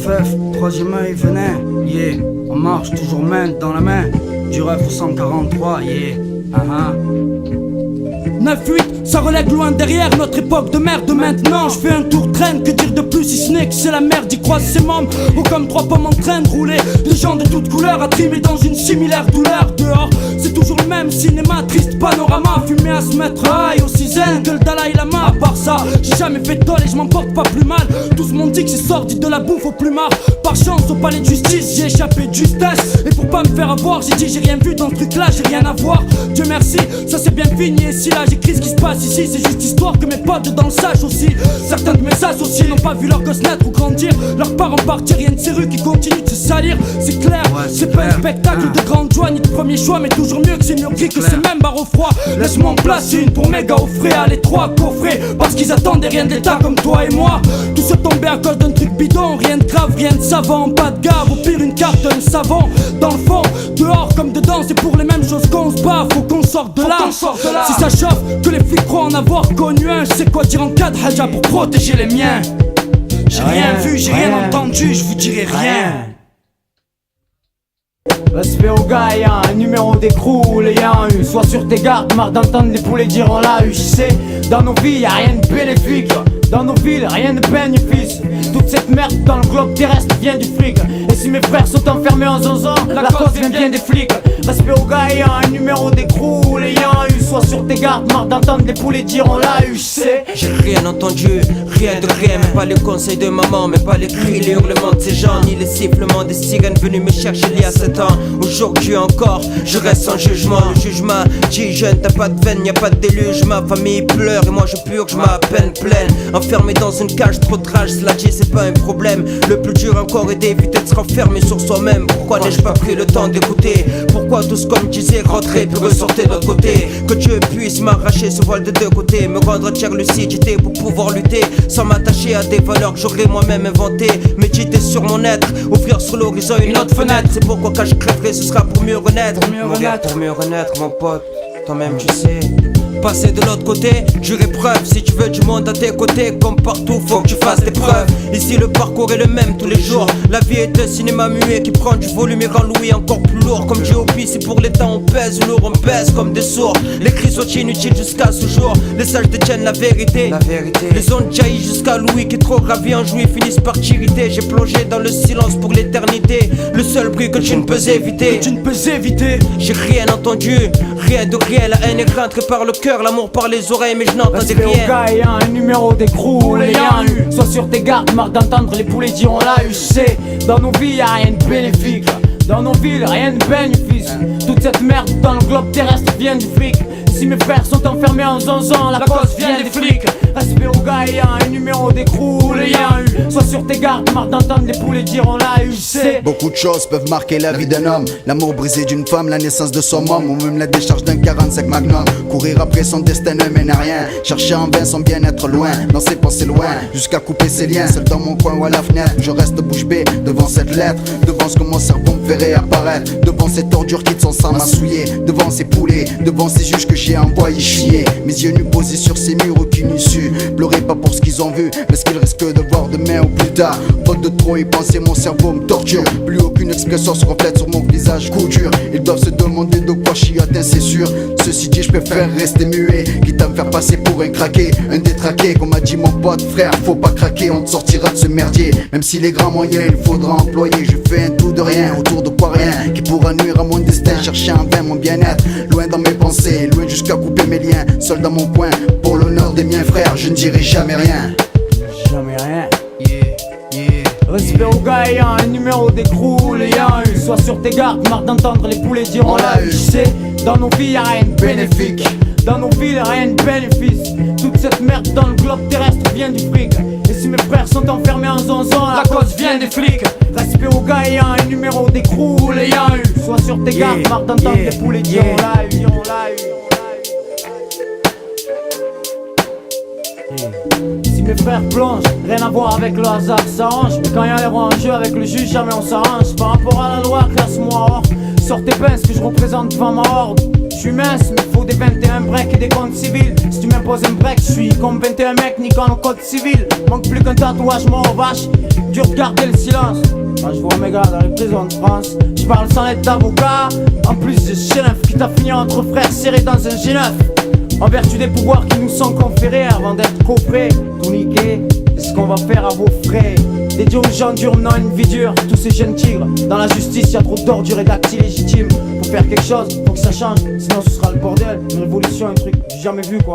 FF, troisième œil venait, yeah. On marche toujours main dans la main, du ref au 143, yeah. 9-8, ça relègue loin derrière notre époque de merde. Maintenant je fais un tour traîne, que dire de plus si ce n'est que c'est la merde. Y croise ses membres, ou comme trois pommes en train de rouler. Les gens de toutes couleurs à trimer dans une similaire douleur. Dehors, c'est toujours le même cinéma, triste panorama. Fumé à se mettre high, aussi zen que le Dalai Lama. À part ça, j'ai jamais fait de tol et je m'en porte pas plus mal. Tous m'ont dit que c'est sorti de la bouffe au plumard. Par chance au palais de justice, j'ai échappé de justesse. Et pour pas me faire avoir, j'ai dit j'ai rien vu dans ce truc là, j'ai rien à voir. Dieu merci, ça c'est bien fini. Et si là j'écris ce qui se passe ici, c'est juste histoire que mes potes dans le sachent aussi. Certains de mes associés n'ont pas vu leur gosse naître ou grandir. Leurs parents partir, rien de ces rues qui continuent de se salir. C'est clair, c'est pas un spectacle de grande joie ni de premier choix, mais toujours mieux que ces murs gris, que ces mêmes barres au froid. Laisse-moi en placer une pour mes gars au frais, à les trois coffrets, parce qu'ils attendaient rien de l'état comme toi et moi. Tout se tombait à cause d'un truc bidon, rien de grave, rien de savant, pas de gave, au pire une carte, un savant. Dans le fond, dehors comme dedans, c'est pour les mêmes choses qu'on se bat, faut qu'on sorte de là. Si ça chauffe, que les flics croient en avoir connu un, je sais quoi dire en cas de haja pour protéger les miens. J'ai rien vu, j'ai rien entendu, je vous dirai rien. Respect aux gars, y'a un numéro d'écrou, les y'a un U. Sois sur tes gardes, marre d'entendre les poulets dire on l'a eu. J'sais, dans nos vies y'a rien de bénéfique. Dans nos villes, rien de bénéfice. Toute cette merde dans le globe terrestre vient du fric. Et si mes frères sont enfermés en zonzon, la cause vient bien des flics. Respect aux gars, y'a un numéro d'écrou, les y'a un U. Sois sur tes gardes, marre d'entendre les poulets dire on l'a eu. J'sais, j'ai rien entendu, rien de rien. Même pas les conseils de maman, mais pas les cris, les hurlements de ces gens, ni les sifflements des sirènes venus me chercher il y a 7 ans. Aujourd'hui encore, je reste sans jugement. Le jugement dit jeune, t'as pas de veine, y'a pas de déluge. Ma famille pleure et moi je purge ma peine pleine. Enfermé dans une cage, trop de rage, cela dit c'est pas un problème. Le plus dur encore est d'éviter de se renfermer sur soi-même. Pourquoi n'ai-je pas pris le temps d'écouter? Pourquoi tous comme disait rentrer puis ressortir de l'autre côté? Que Dieu puisse m'arracher ce voile de deux côtés, me rendre entière lucidité pour pouvoir lutter sans m'attacher à des valeurs que j'aurais moi-même inventées. Méditer sur mon être, ouvrir sur l'horizon une autre fenêtre. C'est pourquoi quand je crèverai ce sera pour mieux renaître. Pour mieux renaître mon pote, toi-même tu sais. Passer de l'autre côté du épreuve. Si tu veux du monde à tes côtés, comme partout, faut que tu fasses des preuves. Ici le parcours est le même tous les jours. La vie est un cinéma muet qui prend du volume et rend l'ouïe encore plus lourd. Comme J.O.P, c'est pour les temps on pèse lourd, on pèse comme des sourds. Les cris sont inutiles jusqu'à ce jour. Les sages détiennent la vérité. Les ondes jaillissent jusqu'à Louis qui est trop ravi en jouit finissent par t'irriter. J'ai plongé dans le silence pour l'éternité. Le seul bruit que tu ne peux éviter. J'ai rien entendu, rien de réel. La haine est rentrée par le cœur, l'amour par les oreilles, mais je n'entendais rien. Respect aux gars, y'a un numéro d'écrou, les y'a un U. Sois sur tes gardes, marre d'entendre les poulets dire on l'a eu. J'sais, dans nos vies y'a rien de bénéfique. Dans nos villes, rien de bénéfice. Toute cette merde dans le globe terrestre vient du fric. Si mes frères sont enfermés en zonzon, la cause vient des flics. Respect aux gars, y'a un numéro d'écrou, les y'a un U. Sois sur tes gardes, marre d'entendre les poulets dire on l'a eu. J'sais, beaucoup de choses peuvent marquer la vie d'un homme. L'amour brisé d'une femme, la naissance de son homme, ou même la décharge d'un 45 Magnum. Courir après son destin ne mène à rien. Chercher en vain son bien-être loin, dans ses pensées loin, jusqu'à couper ses liens. Seul dans mon coin ou à la fenêtre, je reste bouche bée devant cette lettre, devant ce que mon cerveau me fait réapparaître, devant cette ordure qui de son sang m'a souillé, devant ces poulets, devant ces juges que j'ai envoyés chier. Mes yeux nus posés sur ces murs, aucune issue. Pleurez pas pour ce qu'ils ont vu, mais ce qu'ils risquent de voir demain ou plus tard. Faute de trop y penser, mon cerveau me torture. Plus aucune expression se reflète sur mon visage, coup dur. Ils doivent se demander de quoi je suis atteint, c'est sûr. Ceci dit, je préfère rester muet, quitte à me faire passer pour un craqué, un détraqué. Comme a dit mon pote, frère, faut pas craquer, on te sortira de ce merdier. Même si les grands moyens il faudra employer, je fais un tout de rien, autour de quoi rien, qui pourra nuire à mon destin. Chercher en vain mon bien-être, loin dans mes pensées, loin jusqu'à couper mes liens. Seul dans mon coin, pour l'honneur des miens frères, je ne dirai jamais rien. Jamais rien. Respect aux gars, y'a un numéro d'écrou, les y'a un U. Sois sur tes gardes, marre d'entendre les poulets dire on l'a eu. J'sais, dans nos vies y'a rien de bénéfique. Dans nos villes rien de bénéfice. Toute cette merde dans le globe terrestre vient du fric. Et si mes frères sont enfermés en zonzon, la cause vient des flics. Respect aux gars, y'a un numéro d'écrou, les y'a un U. Sois sur tes gardes, marre d'entendre les poulets dire on l'a eu, on l'a eu. Si mes frères plongent, rien à voir avec le hasard, s'arrange. Mais quand y'a les rois en jeu avec le juge, jamais on s'arrange. Par rapport à la loi, classe-moi hors. Sors tes pinces que je représente devant ma horde. J'suis mince, mais faut des 21 breaks et des comptes civils. Si tu m'imposes un break, j'suis comme 21 mecs niquant le code civil. Manque plus qu'un tatouage mort aux vaches. dur de garder le silence. Quand je vois mes gars dans les prisons de France, je parle sans être d'avocat. En plus de G9 qui t'a fini entre frères serrés dans un G9. En vertu des pouvoirs qui nous sont conférés avant d'être coffrés, tout niqué, c'est ce qu'on va faire à vos frais. Dédié aux gens durs menant une vie dure, tous ces jeunes tigres. Dans la justice y'a trop d'ordures et d'actes illégitimes. Faut faire quelque chose, faut que ça change, sinon ce sera le bordel. Une révolution, un truc jamais vu quoi.